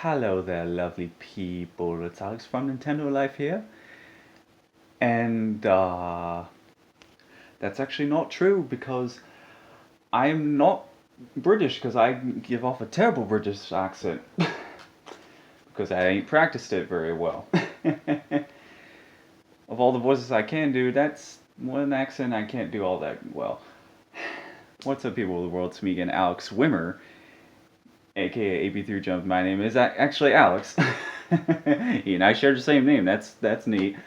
Hello there, lovely people. It's Alex from Nintendo Life here. And that's actually not true because I'm not British because I give off a terrible British accent because I ain't practiced it very well. Of all the voices I can do, that's one accent I can't do all that well. What's up, people of the world? It's me again, Alex Wimmer, aka AP3 Jump. My name is actually Alex. He and I share the same name. That's neat.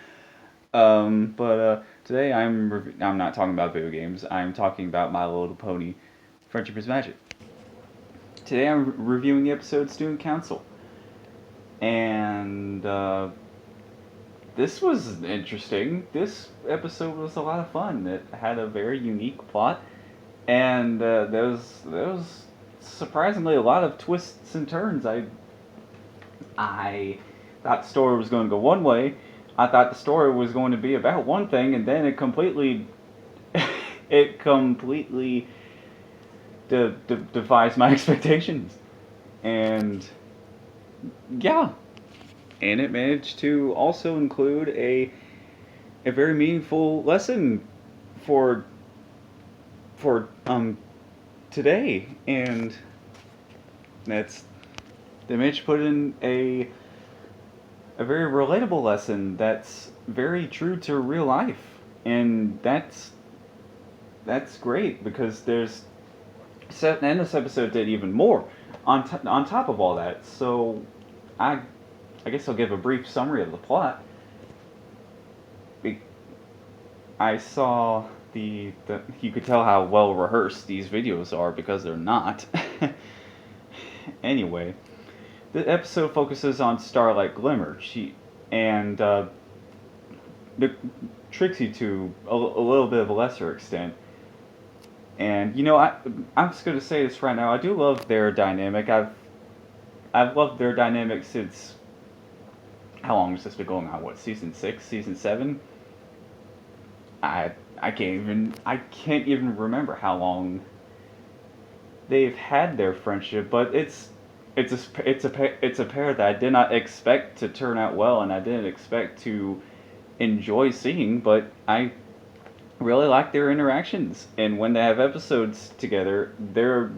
But today I'm not talking about video games. I'm talking about My Little Pony: Friendship is Magic. Today I'm reviewing the episode Student Council, and this was interesting. This episode was a lot of fun. It had a very unique plot, and there was surprisingly a lot of twists and turns. I thought the story was going to go one way. I thought the story was going to be about one thing, and then it completely defies my expectations. And yeah, and it managed to also include a very meaningful lesson for today, and they managed to put in a very relatable lesson that's very true to real life, and that's great because and this episode did even more on top of all that. So I guess I'll give a brief summary of the plot. I saw you could tell how well rehearsed these videos are because they're not. Anyway, the episode focuses on Starlight Glimmer. She and Trixie to a little bit of a lesser extent. And I'm just gonna say this right now. I do love their dynamic. I've loved their dynamic since, how long has this been going on? What, season 6, season 7? I can't even remember how long they've had their friendship, but it's a pair that I did not expect to turn out well, and I didn't expect to enjoy seeing, but I really like their interactions. And when they have episodes together, they're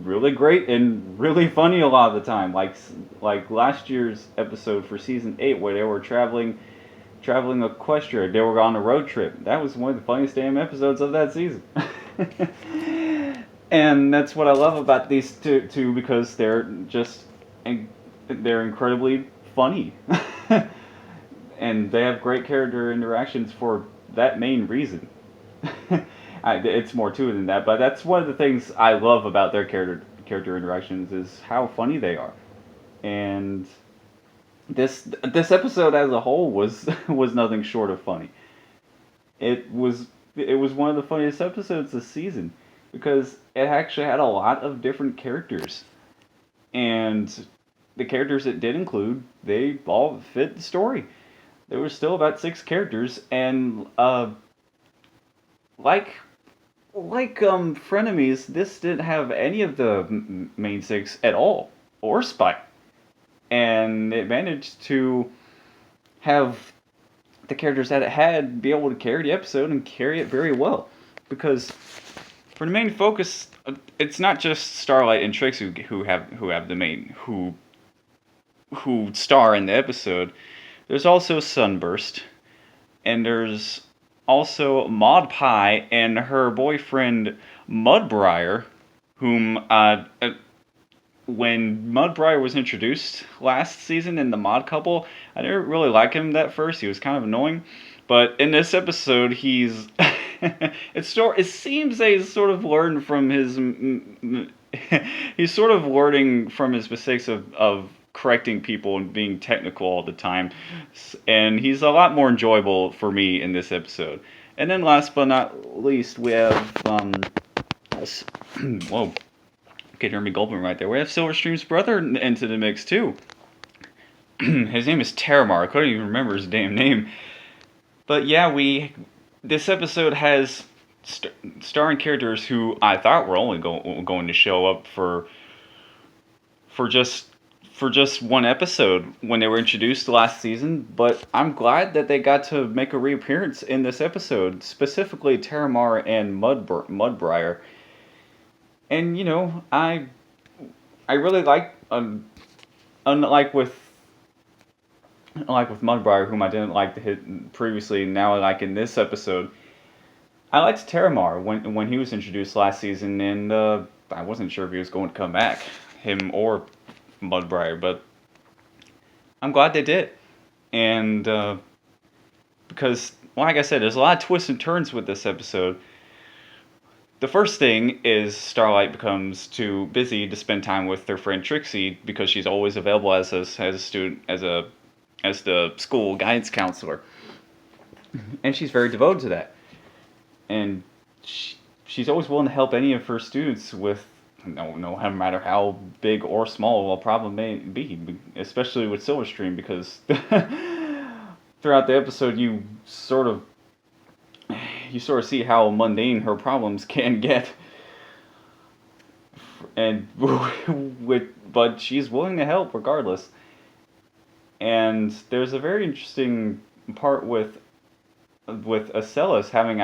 really great and really funny a lot of the time. Like last year's episode for season 8, where they were traveling Equestria. They were on a road trip. That was one of the funniest damn episodes of that season. And that's what I love about these two because they're incredibly funny. And they have great character interactions for that main reason. It's more to it than that, but that's one of the things I love about their character interactions is how funny they are. And this episode as a whole was nothing short of funny. It was one of the funniest episodes this season because it actually had a lot of different characters, and the characters it did include, they all fit the story. There were still about 6 characters, and like Frenemies, this didn't have any of the main 6 at all, or Spike. And it managed to have the characters that it had be able to carry the episode and carry it very well. Because for the main focus, it's not just Starlight and Trixie who have the main who star in the episode. There's also Sunburst, and there's also Maud Pie and her boyfriend Mudbriar, whom when Mudbriar was introduced last season in the Mod couple, I didn't really like him at first. He was kind of annoying, but in this episode, he's it seems that he's sort of learned from his he's sort of learning from his mistakes of correcting people and being technical all the time, and he's a lot more enjoyable for me in this episode. And then last but not least, we have whoa. Okay, Jeremy Goldblum right there. We have Silverstream's brother into the mix too. His name is Terramar. I couldn't even remember his damn name. But yeah, this episode has starring characters who I thought were only going to show up for just for just one episode when they were introduced last season, but I'm glad that they got to make a reappearance in this episode, specifically Terramar and Mudbriar. And I really like, unlike with Mudbriar, whom I didn't like to hit previously, now I like in this episode. I liked Terramar when he was introduced last season, and I wasn't sure if he was going to come back, him or Mudbriar, but I'm glad they did. And because, like I said, there's a lot of twists and turns with this episode. The first thing is Starlight becomes too busy to spend time with her friend Trixie because she's always available as a student, as the school guidance counselor, and she's very devoted to that. And she's always willing to help any of her students with no matter how big or small a problem may be, especially with Silverstream, because throughout the episode you sort of see how mundane her problems can get, and but she's willing to help regardless. And there's a very interesting part with Acellus having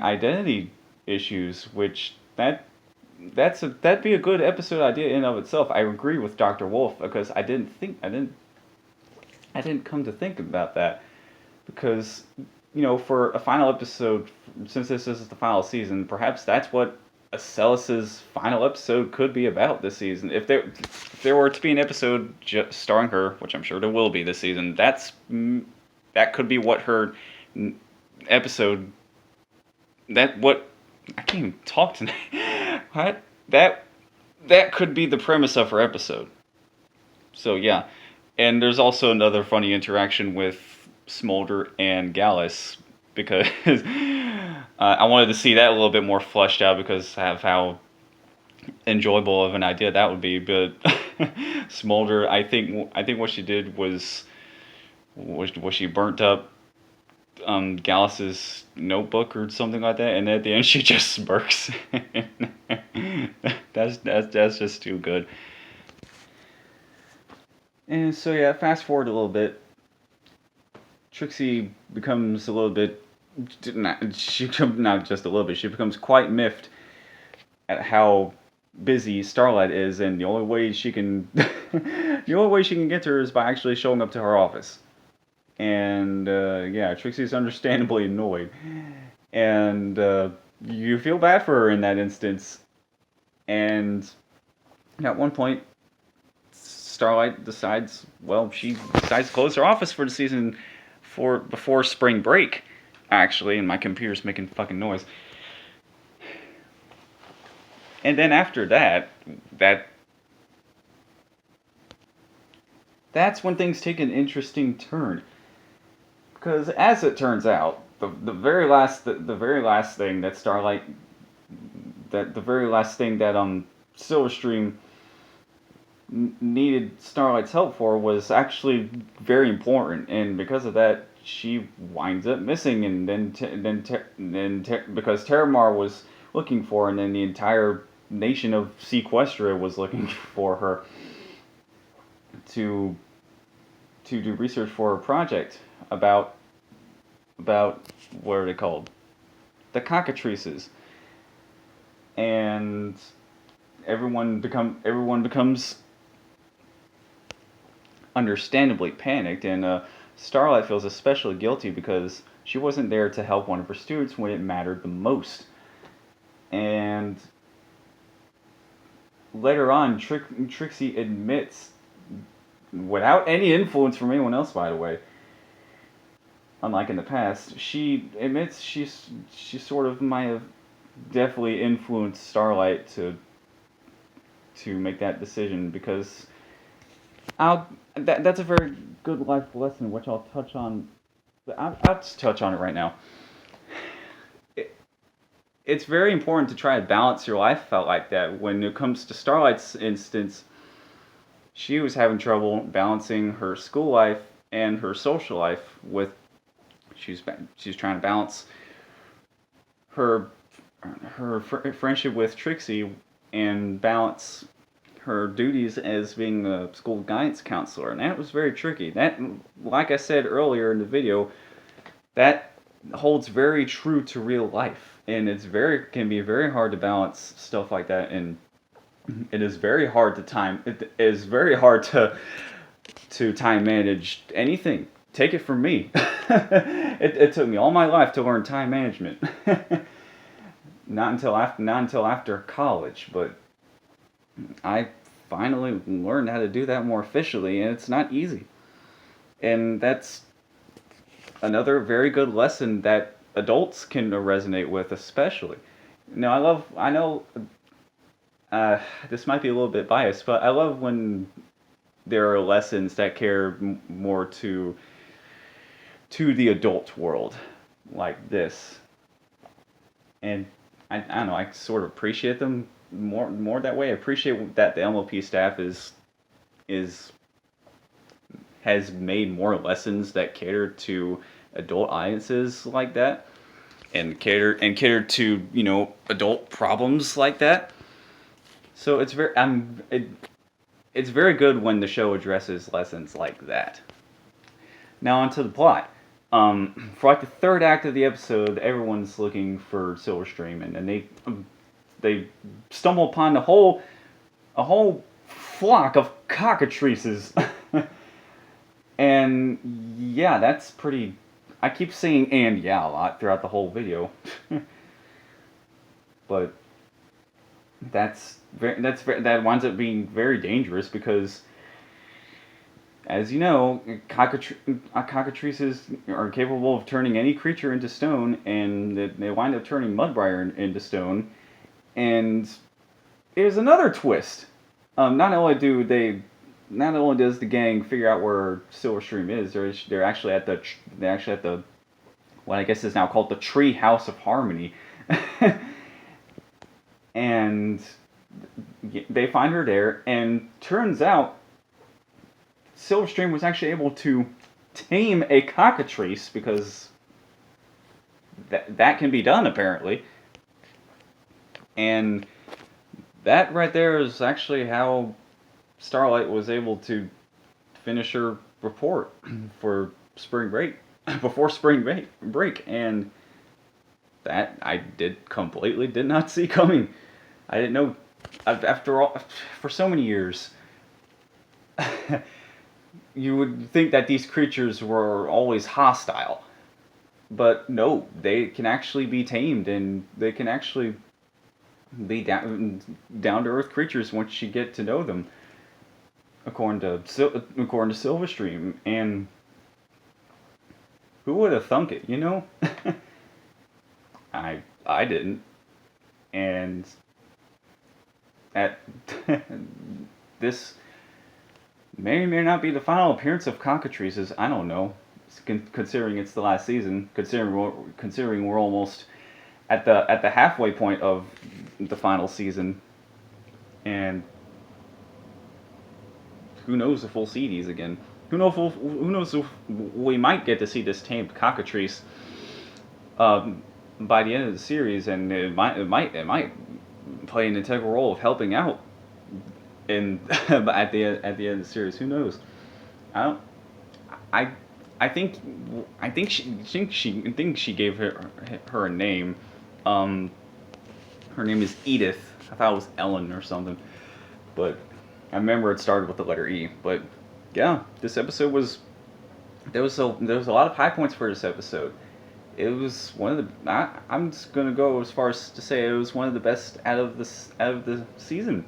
identity issues, which that'd be a good episode idea in and of itself. I agree with Dr. Wolf, because I didn't come to think about that, because for a final episode, since this is the final season, perhaps that's what Acellus's final episode could be about this season. If there were to be an episode starring her, which I'm sure there will be this season, that could be what her episode. I can't even talk tonight. What? That could be the premise of her episode. So yeah, and there's also another funny interaction with Smolder and Gallus, because I wanted to see that a little bit more fleshed out because of how enjoyable of an idea that would be. But Smolder, I think what she did was she burnt up Gallus's notebook or something like that, and at the end she just smirks. that's just too good. And so yeah, fast forward a little bit. Trixie becomes a little bit, not just a little bit, she becomes quite miffed at how busy Starlight is, and the only way she can get to her is by actually showing up to her office. And yeah, Trixie's understandably annoyed, and you feel bad for her in that instance. And at one point, Starlight decides to close her office for the season, before spring break, actually, and my computer's making fucking noise. And then after that's when things take an interesting turn. Because as it turns out, the very last thing that Silverstream needed Starlight's help for was actually very important, and because of that, she winds up missing. And then because Terramar was looking for her, and then the entire nation of Sequestria was looking for her to do research for a project about what are they called? The cockatrices. And everyone becomes understandably panicked, and Starlight feels especially guilty because she wasn't there to help one of her students when it mattered the most. And later on, Trixie admits, without any influence from anyone else, by the way, unlike in the past, she admits she sort of might have definitely influenced Starlight to make that decision, because that's a very good life lesson, which I'll touch on. I'll just touch on it right now. It's very important to try to balance your life out like that. When it comes to Starlight's instance, she was having trouble balancing her school life and her social life with. She's trying to balance her friendship with Trixie and balance her duties as being a school guidance counselor, and that was very tricky. That, like I said earlier in the video, that holds very true to real life, and can be very hard to balance stuff like that, and it is very hard to time. It is very hard to time manage anything. Take it from me. It took me all my life to learn time management. Not until after college, but I finally learned how to do that more efficiently, and it's not easy. And that's another very good lesson that adults can resonate with, especially. Now, I know this might be a little bit biased, but I love when there are lessons that care more to the adult world, like this. And I don't know, I sort of appreciate them more that way. I appreciate that the MLP staff has made more lessons that cater to adult audiences like that, and cater to, you know, adult problems like that. So it's very good when the show addresses lessons like that. Now onto the plot. For like the third act of the episode, everyone's looking for Silverstream, and they stumble upon a whole flock of cockatrices. And yeah, that's pretty. I keep saying "and yeah" a lot throughout the whole video, but that winds up being very dangerous because, as you know, cockatrices are capable of turning any creature into stone, and they wind up turning Mudbriar into stone. And there's another twist. Not only does the gang figure out where Silverstream is, they're actually at the what I guess is now called the Tree House of Harmony, and they find her there. And turns out Silverstream was actually able to tame a cockatrice, because that can be done apparently. And that right there is actually how Starlight was able to finish her report for spring break, before spring break, and that I completely did not see coming. I didn't know, after all, for so many years, you would think that these creatures were always hostile, but no, they can actually be tamed, and they can actually be down to earth creatures once you get to know them, according to Silverstream. And who would have thunk it, you know? I didn't. And at this may or may not be the final appearance of cockatrices. I don't know. Considering it's the last season, considering we're almost at the halfway point of the final season, and who knows if we'll see these again? Who knows if we might get to see this tamed cockatrice by the end of the series, and it might play an integral role of helping out in at the end of the series. Who knows? I think she gave her a name. Her name is Edith. I thought it was Ellen or something, but I remember it started with the letter E. But yeah, this episode was there was a lot of high points for this episode. It was one of the I'm just gonna go as far as to say it was one of the best out of the season,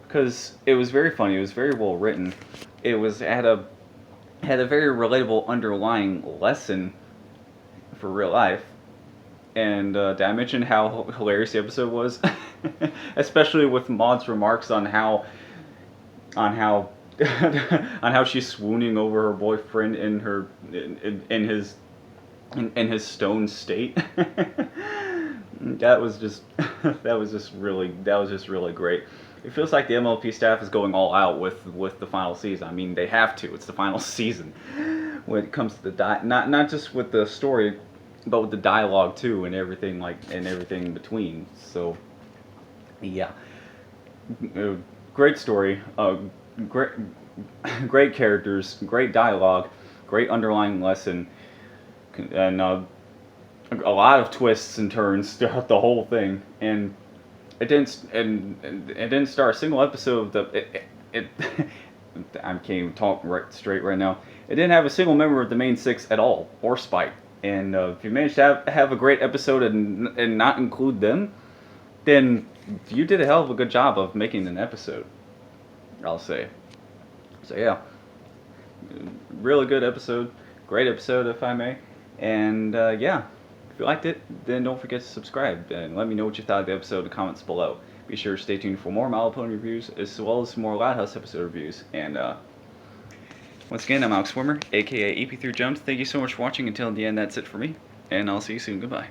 because it was very funny. It was very well written. It had a very relatable underlying lesson for real life. And did I mention how hilarious the episode was? Especially with Maud's remarks on how on how she's swooning over her boyfriend in his stone state. That was just really great. It feels like the MLP staff is going all out with the final season. I mean, they have to. It's the final season when it comes to the not just with the story, but with the dialogue too, and everything in between. So, yeah, great story, great, great characters, great dialogue, great underlying lesson, and a lot of twists and turns throughout the whole thing. And it didn't start a single episode of the it I can't even talk right straight right now. It didn't have a single member of the main six at all, or Spike. And if you managed to have a great episode and not include them, then you did a hell of a good job of making an episode, I'll say. So yeah, really good episode, great episode if I may. And yeah, if you liked it, then don't forget to subscribe and let me know what you thought of the episode in the comments below. Be sure to stay tuned for more My Little Pony reviews, as well as more Loud House episode reviews. And once again, I'm Alex Swimmer, aka EP3 Jones. Thank you so much for watching. Until the end, that's it for me, and I'll see you soon. Goodbye.